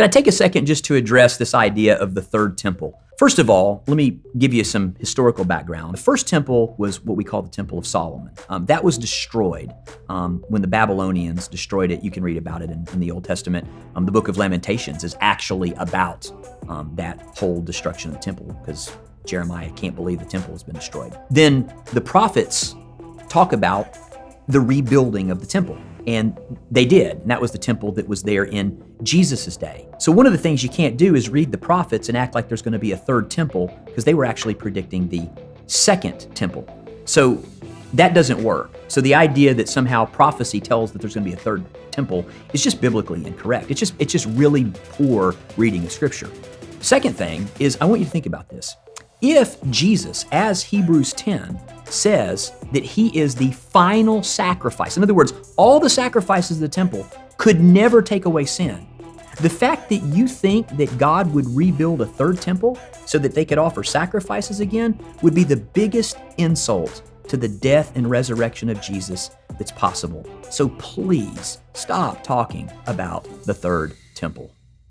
Can I take a second just to address this idea of the third temple? First of all, let me give you some historical background. The first temple was what we call the Temple of Solomon. That was destroyed when the Babylonians destroyed it. You can read about it in the Old Testament. The book of Lamentations is actually about that whole destruction of the temple, because Jeremiah can't believe the temple has been destroyed. Then the prophets talk about the rebuilding of the temple. And they did. And that was the temple that was there in Jesus' day. So one of the things you can't do is read the prophets and act like there's going to be a third temple, because they were actually predicting the second temple. So that doesn't work. So the idea that somehow prophecy tells that there's going to be a third temple is just biblically incorrect. It's just really poor reading of Scripture. Second thing is, I want you to think about this. If Jesus, as Hebrews 10 says, that he is the final sacrifice, in other words, all the sacrifices of the temple could never take away sin, the fact that you think that God would rebuild a third temple so that they could offer sacrifices again would be the biggest insult to the death and resurrection of Jesus that's possible. So please stop talking about the third temple.